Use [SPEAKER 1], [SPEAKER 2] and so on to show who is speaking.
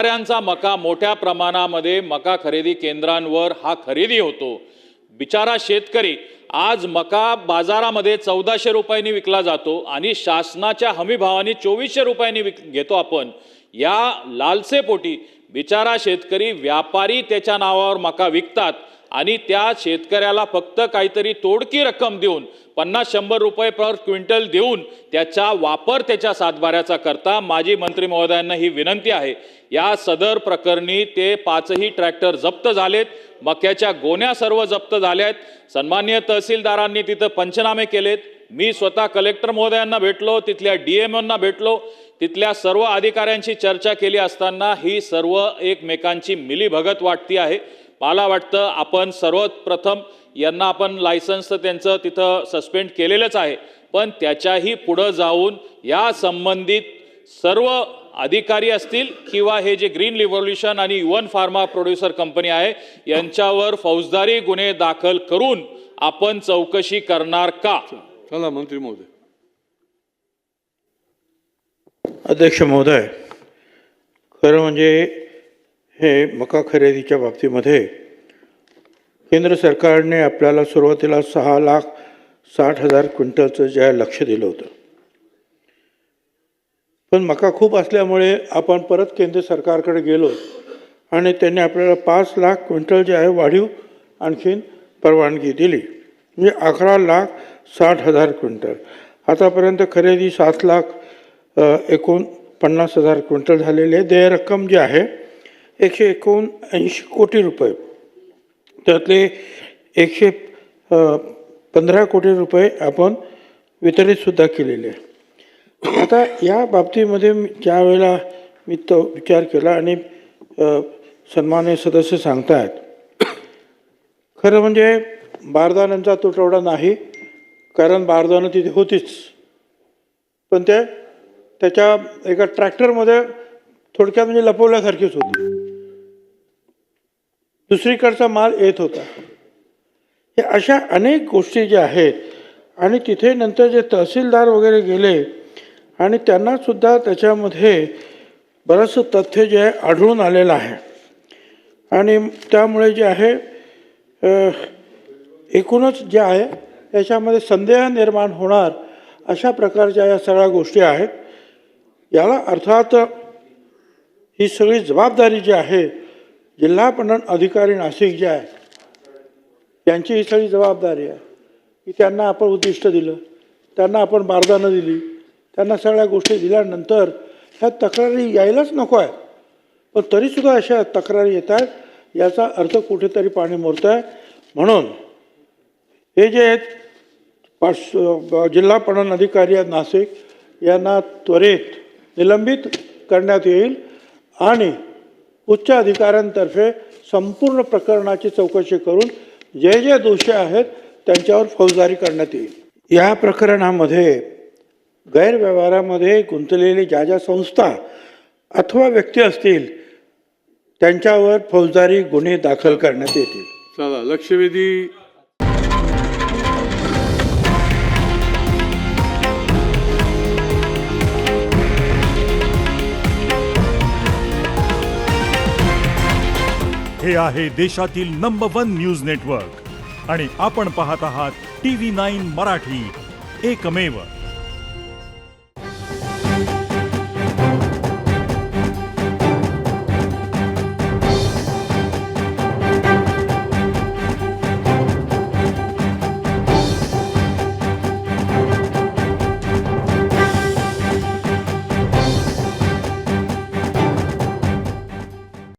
[SPEAKER 1] शेतकऱ्यांचा मका मोठ्या प्रमाणामध्ये मका खरेदी केंद्रांवर हा खरेदी होतो। बिचारा शेतकरी आज मका बाजारामध्ये 1400 रुपयांनी विकला जातो आणि शासनाच्या हमी भावाने 2400 रुपयांनी घेतो आपण। या लालसेपोटी बिचारा शेतकरी व्यापारी त्याच्या नावावर मका विकतात आणि त्या शेतकऱ्याला फक्त काहीतरी तोडकी रक्कम देऊन 50-100 रुपये पर क्विंटल देऊन त्याचा वापर त्याच्या सातबाऱ्याचा करता। माजी मंत्री महोदयांना ही विनंती आहे, या सदर प्रकरणी ते 5ही ट्रॅक्टर जप्त झालेत, मक्याच्या गोण्या सर्व जप्त झाल्यात। सन्माननीय तहसीलदारांनी तिथे पंचनामे केलेत। मी स्वतः कलेक्टर महोदयांना भेटलो, तिथल्या डीएमओंना भेटलो, तिथल्या सर्व अधिकाऱ्यांशी चर्चा केली असताना ही सर्व एकमेकांची मिलीभगत वाटती आहे। मला वाटतं आपण सर्वप्रथम यांना आपण लायसन्स त्यांचं तिथं सस्पेंड केलेलंच आहे, पण त्याच्याही पुढे जाऊन या संबंधित सर्व अधिकारी असतील किंवा हे जे ग्रीन रिव्होल्यूशन आणि युवन फार्मा प्रोड्युसर कंपनी आहे यांच्यावर फौजदारी गुन्हे दाखल करून आपण चौकशी करणार का?
[SPEAKER 2] चला मंत्री महोदय।
[SPEAKER 3] अध्यक्ष महोदय, खरं म्हणजे हे मका खरेदीच्या बाबतीमध्ये केंद्र सरकारने आपल्याला सुरुवातीला 6,60,000 क्विंटलचं जे आहे लक्ष दिलं होतं, पण मका खूप असल्यामुळे आपण परत केंद्र सरकारकडे गेलो आणि त्यांनी आपल्याला 5 लाख क्विंटल जे आहे वाढीव आणखीन परवानगी दिली, म्हणजे 11,60,000 क्विंटल। आतापर्यंत खरेदी 7,49,000 क्विंटल झालेली आहे। देय रक्कम जी आहे 179 कोटी रुपये, त्यातले 115 कोटी रुपये आपण वितरितसुद्धा केलेले आहे। आता या बाबतीमध्ये ज्या वेळेला मी तो विचार केला आणि सन्माननीय सदस्य सांगतायत, खरं म्हणजे बारदाण्यांचा तुटवडा नाही, कारण बारदानं तिथे होतीच, पण त्याच्या एका ट्रॅक्टरमध्ये थोडक्यात म्हणजे लपवल्यासारखीच होती, दुसरीकडचा माल येत होता। हे अशा अनेक गोष्टी ज्या आहेत आणि तिथे नंतर जे तहसीलदार वगैरे गेले आणि त्यांनासुद्धा त्याच्यामध्ये बरंचसं तथ्य जे आहे आढळून आलेलं आहे आणि त्यामुळे जे आहे एकूणच जे आहे याच्यामध्ये संदेह निर्माण होणार अशा प्रकारच्या या सगळ्या गोष्टी आहेत। याला अर्थात ही सगळी जबाबदारी जी आहे जिल्हा पणन अधिकारी नाशिक जे आहे यांची ही सगळी जबाबदारी आहे की त्यांना आपण उद्दिष्ट दिलं, त्यांना आपण बारदानं दिली, त्यांना सगळ्या गोष्टी दिल्यानंतर ह्या तक्रारी यायलाच नको आहेत, पण तरीसुद्धा अशा तक्रारी येत आहेत, याचा अर्थ कुठेतरी पाणी मुरत आहे। म्हणून हे जे आहेत जिल्हा पणन अधिकारी आहेत नाशिक यांना त्वरित निलंबित करण्यात येईल आणि उच्च अधिकाऱ्यांतर्फे संपूर्ण प्रकरणाची चौकशी करून जे जे दोषी आहेत त्यांच्यावर फौजदारी करण्यात येईल। या प्रकरणामध्ये गैरव्यवहारामध्ये गुंतलेली ज्या ज्या संस्था अथवा व्यक्ती असतील त्यांच्यावर फौजदारी गुन्हे दाखल करण्यात येतील।
[SPEAKER 2] चला लक्षवेधी।
[SPEAKER 4] हे आहे देशातील नंबर 1 न्यूज नेटवर्क आणि आपण पाहत आहात TV9 मराठी, एकमेव।